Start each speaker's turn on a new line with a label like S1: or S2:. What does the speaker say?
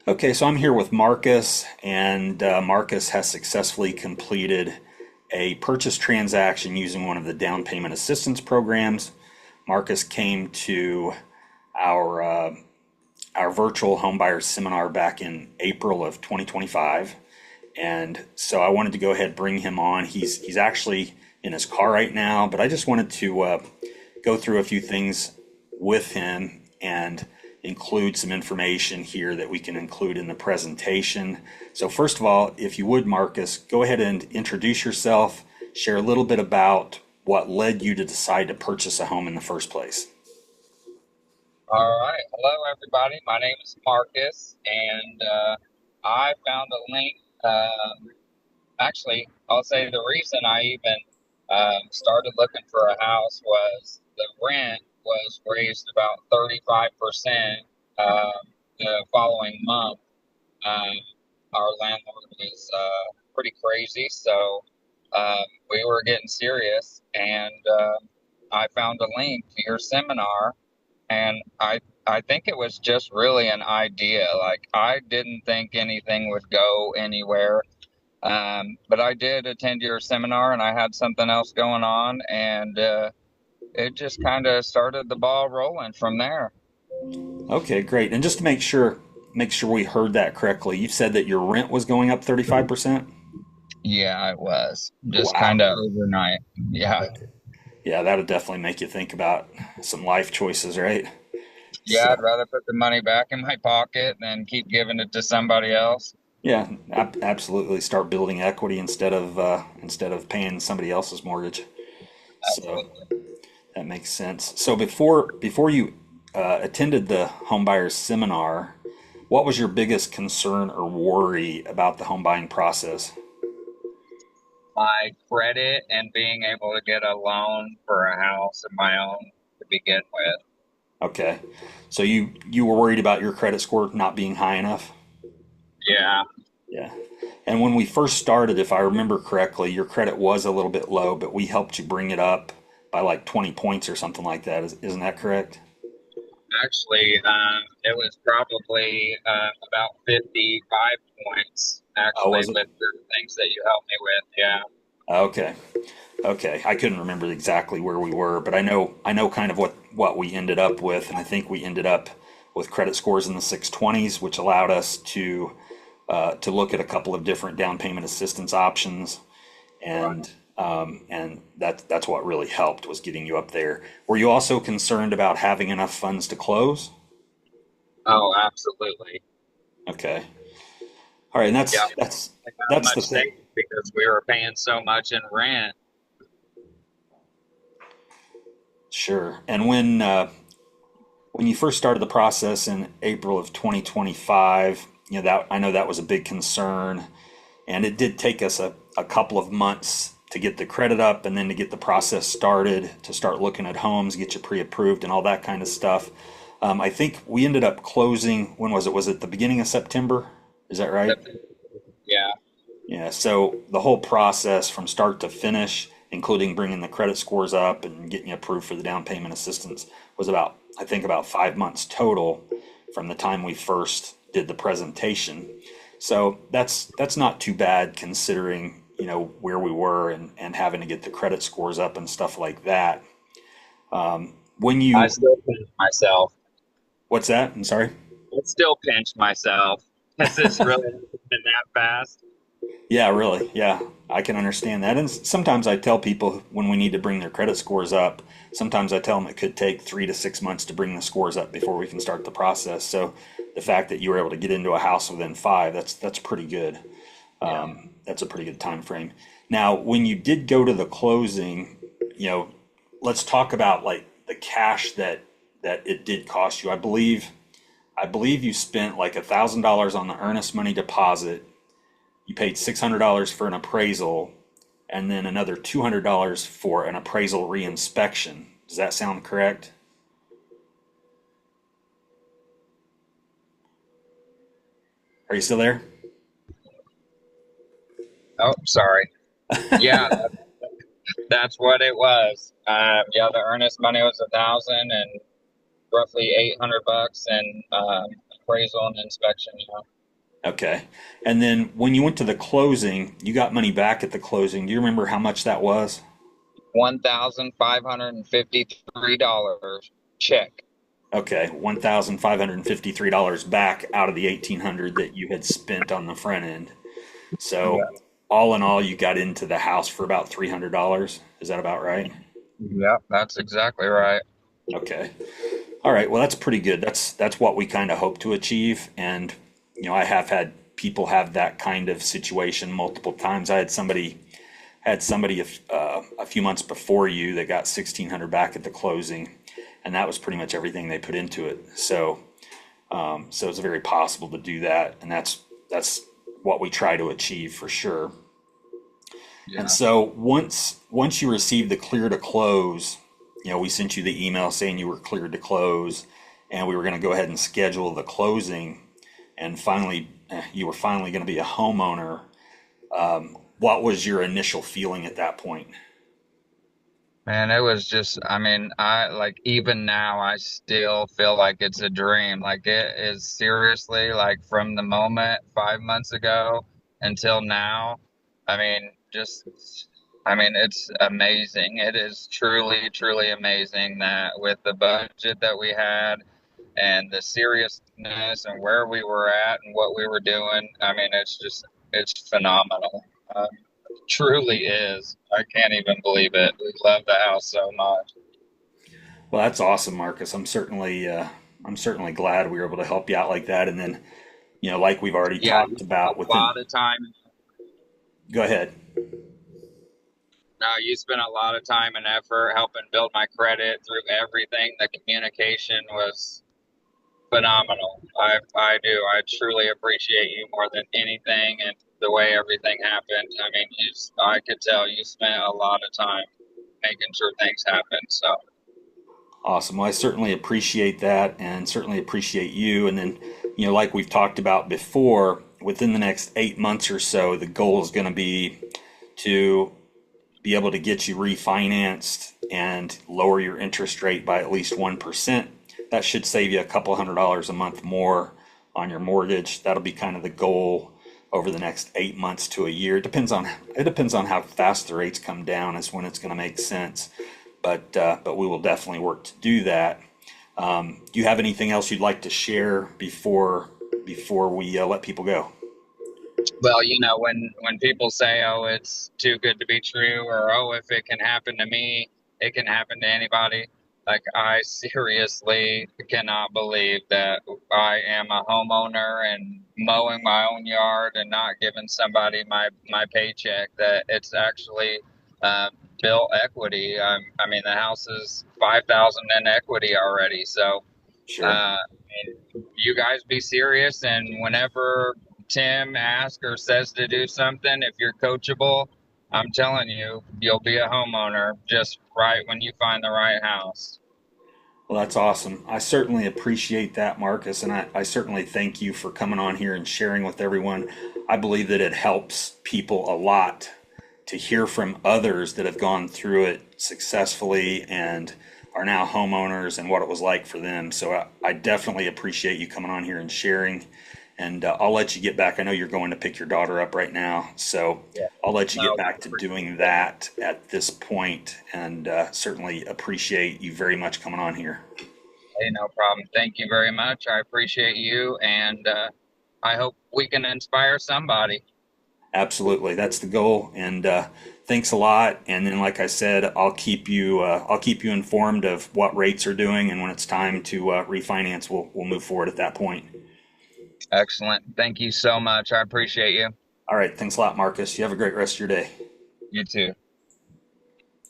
S1: Okay, so I'm here with Marcus, and Marcus has successfully completed a purchase transaction using one of the down payment assistance programs. Marcus came to our our virtual homebuyer seminar back in April of 2025, and so I wanted to go ahead and bring him on. He's actually in his car right now, but I just wanted to go through a few things with him and include some information here that we can include in the presentation. So first of all, if you would, Marcus, go ahead and introduce yourself, share a little bit about what led you to decide to purchase a home in the first place.
S2: All right. Hello, everybody. My name is Marcus, and I found a link. Actually, I'll say the reason I even started looking for a house was the rent was raised about 35% the following month. Um, our landlord was pretty crazy, so we were getting serious, and I found a link to your seminar. And I think it was just really an idea. Like I didn't think anything would go anywhere. But I did attend your seminar and I had something else going on and it just kind of started the ball rolling from there.
S1: Okay, great. And just to make sure we heard that correctly, you said that your rent was going up 35%?
S2: Yeah, it was just kind
S1: Wow.
S2: of overnight. Yeah.
S1: Yeah, that would definitely make you think about some life choices, right?
S2: Yeah, I'd
S1: So,
S2: rather put the money back in my pocket than keep giving it to somebody else.
S1: yeah, absolutely. Start building equity instead of paying somebody else's mortgage. So
S2: Absolutely.
S1: that makes sense. So before you attended the homebuyers seminar, what was your biggest concern or worry about the home buying process?
S2: My credit and being able to get a loan for a house of my own to begin with.
S1: Okay, so you were worried about your credit score not being high enough.
S2: Yeah.
S1: Yeah. And when we first started, if I remember correctly, your credit was a little bit low, but we helped you bring it up by like 20 points or something like that. Isn't that correct?
S2: Actually, it was probably about 55 points,
S1: Oh,
S2: actually,
S1: was it?
S2: with the things that you helped me with. Yeah.
S1: Okay. Okay. I couldn't remember exactly where we were, but I know kind of what we ended up with, and I think we ended up with credit scores in the 620s, which allowed us to look at a couple of different down payment assistance options,
S2: Right.
S1: and that's what really helped was getting you up there. Were you also concerned about having enough funds to close?
S2: Oh, absolutely.
S1: Okay. All right, and
S2: Yeah.
S1: that's
S2: We
S1: that's
S2: didn't have
S1: that's the
S2: much
S1: thing.
S2: savings because we were paying so much in rent.
S1: Sure. And when you first started the process in April of 2025, that I know that was a big concern, and it did take us a couple of months to get the credit up and then to get the process started, to start looking at homes, get you pre-approved and all that kind of stuff. I think we ended up closing, when was it? Was it the beginning of September? Is that right?
S2: Yeah.
S1: Yeah, so the whole process from start to finish, including bringing the credit scores up and getting you approved for the down payment assistance, was about, I think, about 5 months total from the time we first did the presentation. So that's not too bad considering, where we were and having to get the credit scores up and stuff like that. When
S2: I
S1: you,
S2: still pinch myself.
S1: what's that? I'm sorry.
S2: I still pinch myself. Has this really been that fast?
S1: Yeah, really. Yeah, I can understand that. And sometimes I tell people when we need to bring their credit scores up, sometimes I tell them it could take 3 to 6 months to bring the scores up before we can start the process. So the fact that you were able to get into a house within five, that's pretty good.
S2: Yeah.
S1: That's a pretty good time frame. Now, when you did go to the closing, you know, let's talk about like the cash that it did cost you. I believe you spent like $1,000 on the earnest money deposit. You paid $600 for an appraisal and then another $200 for an appraisal reinspection. Does that sound correct? Are you still there?
S2: Oh, sorry. Yeah, that's what it was. Yeah, the earnest money was 1,000 and roughly 800 bucks in appraisal and inspection.
S1: Okay. And then when you went to the closing, you got money back at the closing. Do you remember how much that was?
S2: $1,553 check.
S1: Okay, $1,553 back out of the 1,800 that you had spent on the front end. So
S2: Yeah.
S1: all in all, you got into the house for about $300. Is that about right?
S2: Yep, that's exactly right.
S1: Okay. All right. Well, that's pretty good. That's what we kind of hope to achieve. And I have had people have that kind of situation multiple times. I had somebody a few months before you that got 1,600 back at the closing, and that was pretty much everything they put into it. So it's very possible to do that, and that's what we try to achieve for sure. And
S2: Yeah.
S1: so once you receive the clear to close, we sent you the email saying you were cleared to close, and we were going to go ahead and schedule the closing, and finally, you were finally going to be a homeowner. What was your initial feeling at that point?
S2: Man, it was just, I mean, I like even now I still feel like it's a dream. Like it is seriously like from the moment 5 months ago until now. I mean, just, I mean, it's amazing. It is truly, truly amazing that with the budget that we had and the seriousness and where we were at and what we were doing, I mean, it's just, it's phenomenal. Truly is. I can't even believe it. We love the house so much.
S1: Well, that's awesome, Marcus. I'm certainly glad we were able to help you out like that. And then, like we've already
S2: Yeah, you
S1: talked
S2: spent
S1: about
S2: a lot of time.
S1: go ahead.
S2: No, you spent a lot of time and effort helping build my credit through everything. The communication was phenomenal. I do. I truly appreciate you more than anything, and the way everything happened. I mean, I could tell you spent a lot of time making sure things happened. So
S1: Awesome. Well, I certainly appreciate that and certainly appreciate you. And then, like we've talked about before, within the next 8 months or so, the goal is going to be to be able to get you refinanced and lower your interest rate by at least 1%. That should save you a couple $100 a month more on your mortgage. That'll be kind of the goal over the next 8 months to a year. It depends on how fast the rates come down is when it's going to make sense. But we will definitely work to do that. Do you have anything else you'd like to share before we let people go?
S2: well, when people say, "Oh, it's too good to be true," or "Oh, if it can happen to me, it can happen to anybody." Like I seriously cannot believe that I am a homeowner and mowing my own yard and not giving somebody my paycheck. That it's actually uh, built equity. I mean, the house is 5,000 in equity already. So
S1: Sure.
S2: you guys be serious, and whenever Tim asks or says to do something, if you're coachable, I'm telling you, you'll be a homeowner just right when you find the right house.
S1: Well, that's awesome. I certainly appreciate that, Marcus, and I certainly thank you for coming on here and sharing with everyone. I believe that it helps people a lot to hear from others that have gone through it successfully and are now homeowners and what it was like for them. So I definitely appreciate you coming on here and sharing. And I'll let you get back. I know you're going to pick your daughter up right now, so
S2: Yeah.
S1: I'll let you get
S2: No,
S1: back to doing that at this point, and certainly appreciate you very much coming on here.
S2: hey, no problem. Thank you very much. I appreciate you, and I hope we can inspire somebody.
S1: Absolutely, that's the goal. And thanks a lot. And then, like I said, I'll keep you informed of what rates are doing, and when it's time to refinance, we'll move forward at that point.
S2: Excellent. Thank you so much. I appreciate you.
S1: All right, thanks a lot, Marcus. You have a great rest of your day.
S2: You too.